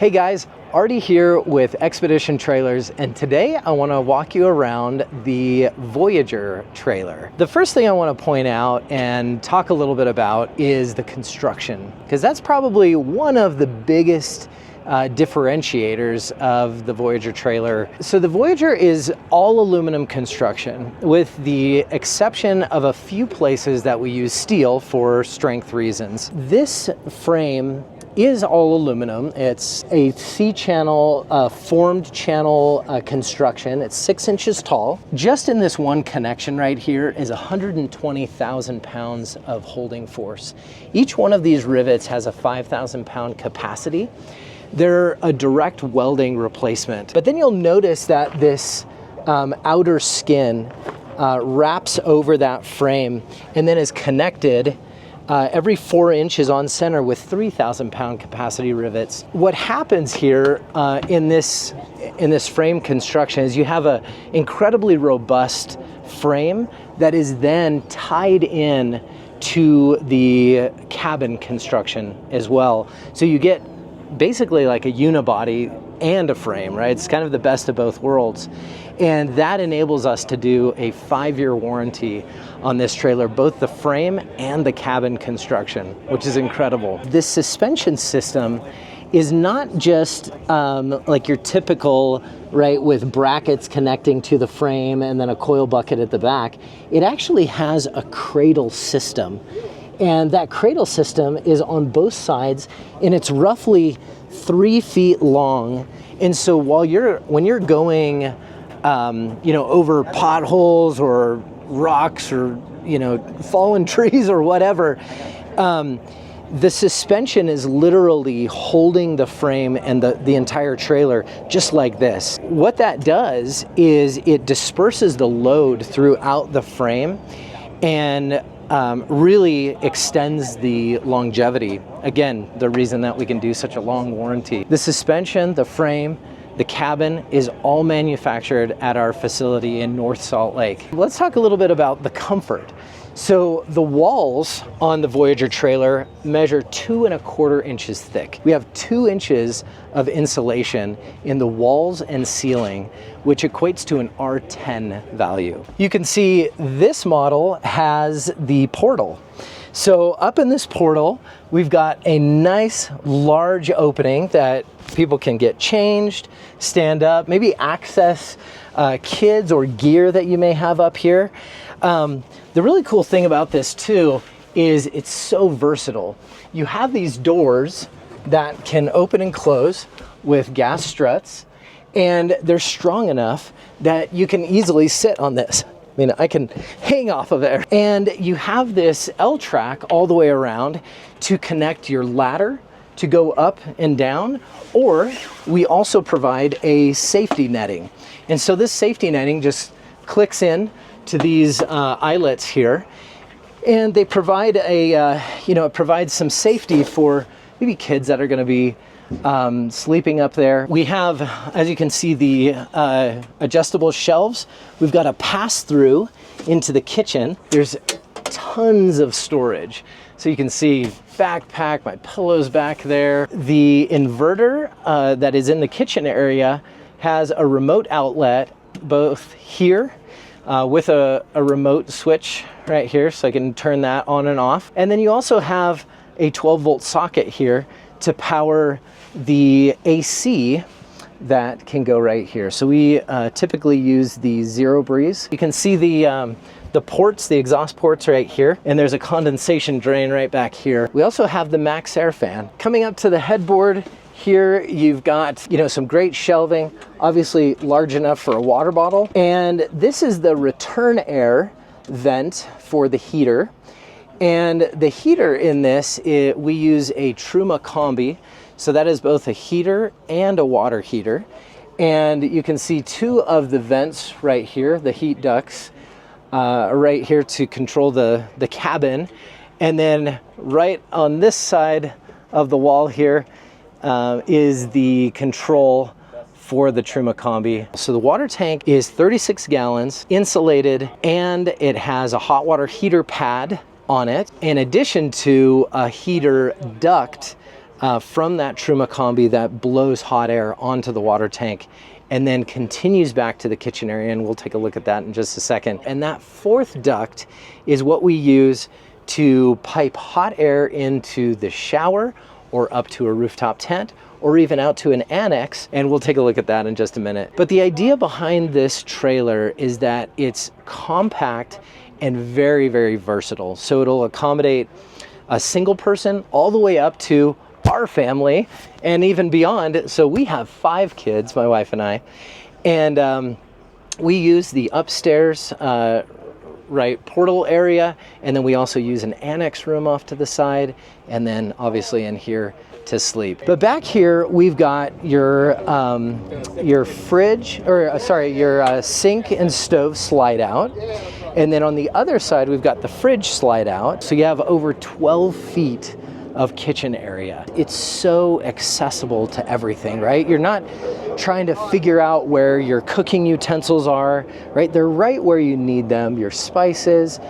Hey guys, Arty here with Xpedition Trailers, and today I want to walk you around the Voyager trailer. The first thing I want to point out and talk a little bit about is the construction, because that's probably one of the biggest differentiators of the Voyager trailer. So the Voyager is all aluminum construction, with the exception of a few places that we use steel for strength reasons. This frame is all aluminum. It's a C-channel, formed channel construction. It's 6 inches tall. Just in this one connection right here is 120,000 pounds of holding force. Each one of these rivets has a 5,000 pound capacity. They're a direct welding replacement. But then you'll notice that this outer skin wraps over that frame and then is connected every 4 inches on center with 3,000 pound capacity rivets. What happens here in this frame construction is you have an incredibly robust frame that is then tied in to the cabin construction as well. So you get basically like a unibody and a frame, right? It's kind of the best of both worlds. And that enables us to do a 5-year warranty on this trailer, both the frame and the cabin construction, which is incredible. This suspension system is not just like your typical, right, with brackets connecting to the frame and then a coil bucket at the back. It actually has a cradle system. And that cradle system is on both sides, and it's roughly 3 feet long. And so when you're going, over potholes or rocks or, fallen trees or whatever, the suspension is literally holding the frame and the entire trailer just like this. What that does is it disperses the load throughout the frame and really extends the longevity. Again, the reason that we can do such a long warranty. The suspension, the frame, the cabin is all manufactured at our facility in North Salt Lake. Let's talk a little bit about the comfort. So the walls on the Voyager trailer measure 2¼ inches thick. We have 2 inches of insulation in the walls and ceiling, which equates to an R10 value. You can see this model has the portal. So up in this portal, we've got a nice large opening that people can get changed, stand up, maybe access kids or gear that you may have up here. The really cool thing about this too is it's so versatile. You have these doors that can open and close with gas struts, and they're strong enough that you can easily sit on this. I mean, I can hang off of it. And you have this L-track all the way around to connect your ladder to go up and down, or we also provide a safety netting. And so this safety netting just clicks in to these eyelets here, and they provide it provides some safety for maybe kids that are going to be sleeping up there. We have, as you can see, the adjustable shelves. We've got a pass-through into the kitchen. There's tons of storage. So you can see backpack, my pillows back there. The inverter that is in the kitchen area has a remote outlet both here with a remote switch right here, so I can turn that on and off. And then you also have a 12-volt socket here to power the AC that can go right here. So we typically use the Zero Breeze. You can see the ports, the exhaust ports right here, and there's a condensation drain right back here. We also have the Max Air fan. Coming up to the headboard here, you've got, some great shelving, obviously large enough for a water bottle. And this is the return air vent for the heater. And the heater in this, we use a Truma Combi. So that is both a heater and a water heater. And you can see 2 of the vents right here, the heat ducts, right here to control the cabin. And then right on this side of the wall here is the control for the Truma Combi. So the water tank is 36 gallons, insulated, and it has a hot water heater pad on it, in addition to a heater duct from that Truma combi that blows hot air onto the water tank and then continues back to the kitchen area, and we'll take a look at that in just a second. And that fourth duct is what we use to pipe hot air into the shower or up to a rooftop tent or even out to an annex, and we'll take a look at that in just a minute. But the idea behind this trailer is that it's compact and very, very versatile. So it'll accommodate a single person all the way up to our family and even beyond. So we have 5 kids, my wife and I, and we use the upstairs portal area, and then we also use an annex room off to the side, and then obviously in here to sleep. But back here we've got your fridge, or your sink and stove slide out, and then on the other side we've got the fridge slide out. So you have over 12 feet of kitchen area. It's so accessible to everything, right? You're not trying to figure out where your cooking utensils are, right? They're right where you need them. Your spices,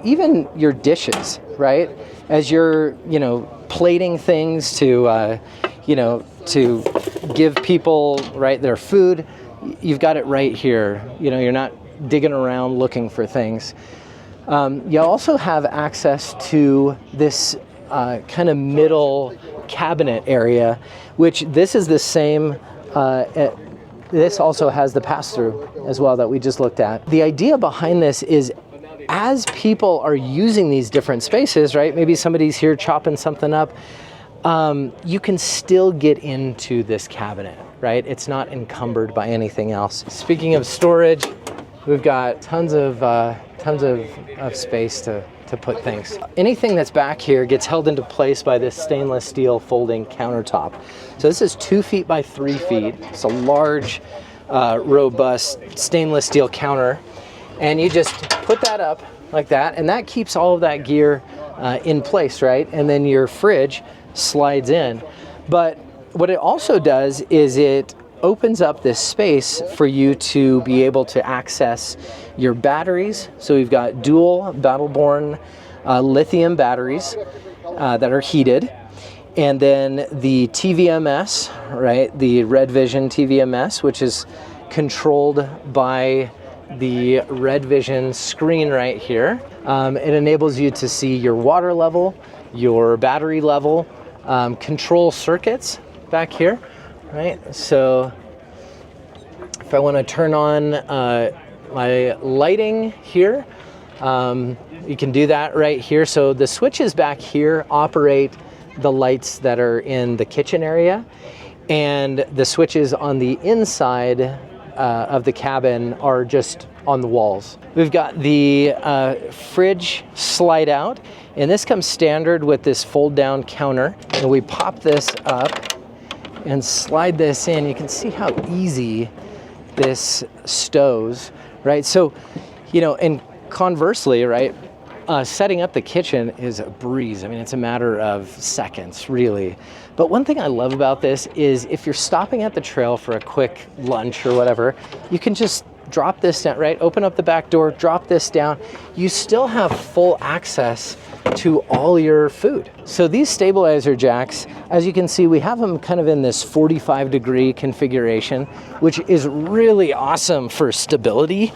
even your dishes, right? As you're, plating things to, to give people, right, their food, you've got it right here. You're not digging around looking for things. You also have access to this kind of middle cabinet area, which this is the same, this also has the pass-through as well that we just looked at. The idea behind this is, as people are using these different spaces, right, maybe somebody's here chopping something up, you can still get into this cabinet, right? It's not encumbered by anything else. Speaking of storage, we've got tons of space to put things. Anything that's back here gets held into place by this stainless steel folding countertop. So this is 2 feet by 3 feet. It's a large, robust stainless steel counter. And you just put that up like that, and that keeps all of that gear in place, right? And then your fridge slides in. But what it also does is it opens up this space for you to be able to access your batteries. So we've got dual Battleborn lithium batteries that are heated, and then the TVMS, right, the Red Vision TVMS, which is controlled by the Red Vision screen right here. It enables you to see your water level, your battery level, control circuits back here. Right, so if I want to turn on my lighting here, you can do that right here. So the switches back here operate the lights that are in the kitchen area, and the switches on the inside of the cabin are just on the walls. We've got the fridge slide out, and this comes standard with this fold down counter, and we pop this up and slide this in. You can see how easy this stows, right? So, and conversely, right, setting up the kitchen is a breeze. I mean, it's a matter of seconds, really. But one thing I love about this is if you're stopping at the trail for a quick lunch or whatever, you can just drop this down, right? Open up the back door, drop this down. You still have full access to all your food. So these stabilizer jacks, as you can see, we have them kind of in this 45-degree configuration, which is really awesome for stability.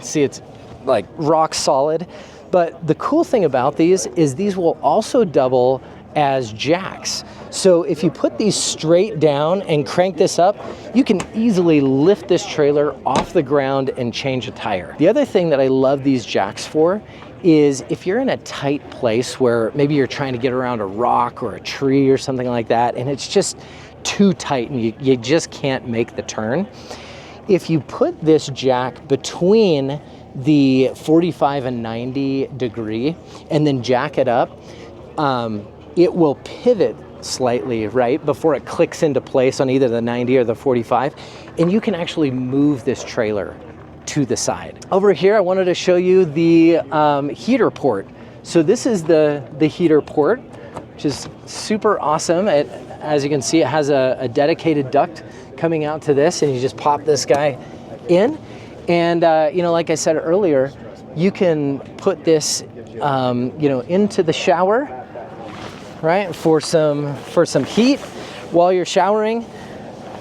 See, it's like rock solid. But the cool thing about these is these will also double as jacks. So if you put these straight down and crank this up, you can easily lift this trailer off the ground and change a tire. The other thing that I love these jacks for is if you're in a tight place where maybe you're trying to get around a rock or a tree or something like that, and it's just too tight and you just can't make the turn. If you put this jack between the 45 and 90 degree and then jack it up, it will pivot slightly, right, before it clicks into place on either the 90 or the 45, and you can actually move this trailer to the side. Over here, I wanted to show you the heater port. So this is the heater port, which is super awesome. As you can see, it has a dedicated duct coming out to this, and you just pop this guy in. And like I said earlier, you can put this into the shower, right, for some heat while you're showering,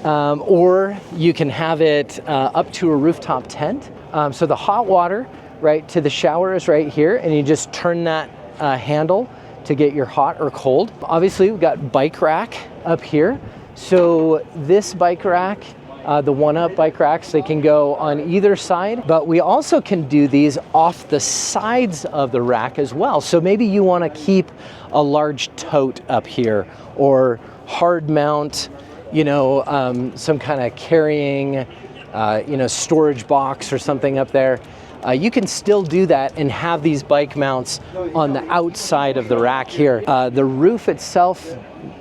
or you can have it up to a rooftop tent. So the hot water, right, to the shower is right here, and you just turn that handle to get your hot or cold. Obviously, we've got bike rack up here. So this bike rack, the one-up bike racks, they can go on either side, but we also can do these off the sides of the rack as well. So maybe you want to keep a large tote up here, or hard mount, you know, some kind of carrying, you know, storage box or something up there. You can still do that and have these bike mounts on the outside of the rack here. The roof itself,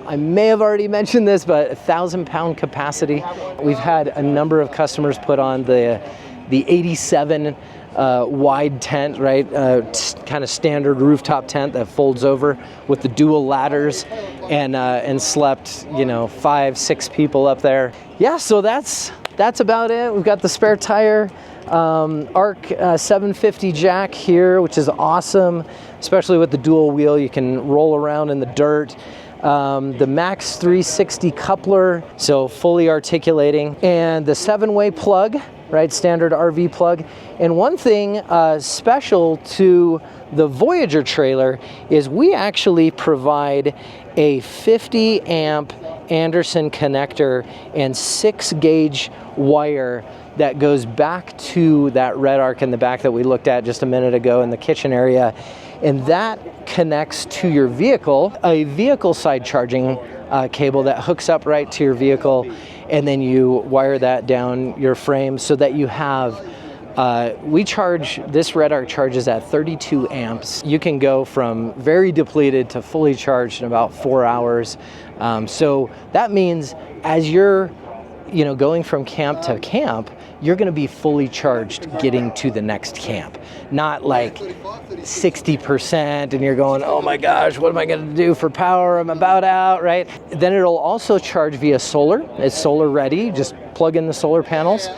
I may have already mentioned this, but 1,000-pound capacity. We've had a number of customers put on the 87 wide tent, right? Kind of standard rooftop tent that folds over with the dual ladders, and slept, you know, 5-6 people up there. Yeah, so that's about it. We've got the spare tire. ARC 750 jack here, which is awesome, especially with the dual wheel. You can roll around in the dirt. The Max 360 coupler, so fully articulating, and the 7-way plug, right, standard RV plug. And one thing special to the Voyager trailer is we actually provide a 50 amp Anderson connector and 6-gauge wire that goes back to that red arc in the back that we looked at just a minute ago in the kitchen area. And that connects to your vehicle, a vehicle side charging cable that hooks up right to your vehicle, and then you wire that down your frame so that you have, this red arc charges at 32 amps. You can go from very depleted to fully charged in about 4 hours. So that means as you're, you know, going from camp to camp, you're going to be fully charged getting to the next camp, not like 60% and you're going, oh my gosh, what am I going to do for power? I'm about out, right? Then it'll also charge via solar. It's solar ready. Just plug in the solar panels.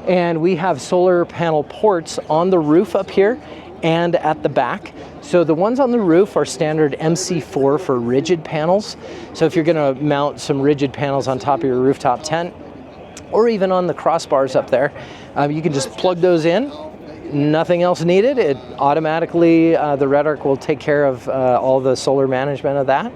And we have solar panel ports on the roof up here and at the back. So the ones on the roof are standard MC4 for rigid panels. So if you're going to mount some rigid panels on top of your rooftop tent, or even on the crossbars up there, you can just plug those in, nothing else needed. It automatically, the red arc will take care of all the solar management of that.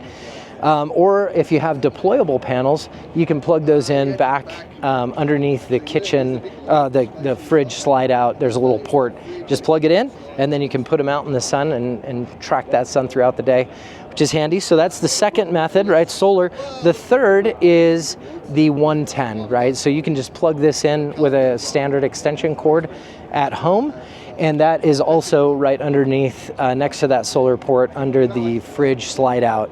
Or if you have deployable panels, you can plug those in back underneath the kitchen, the fridge slide out. There's a little port. Just plug it in, and then you can put them out in the sun and track that sun throughout the day, which is handy. So that's the second method, right? Solar. The third is the 110, right? So you can just plug this in with a standard extension cord at home. And that is also right underneath, next to that solar port under the fridge slide out.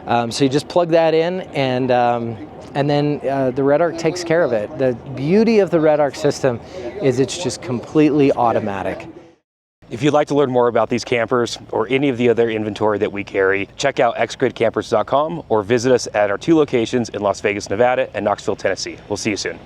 So you just plug that in, and then the red arc takes care of it. The beauty of the red arc system is it's just completely automatic. If you'd like to learn more about these campers or any of the other inventory that we carry, check out xgridcampers.com or visit us at our 2 locations in Las Vegas, Nevada and Knoxville, Tennessee. We'll see you soon.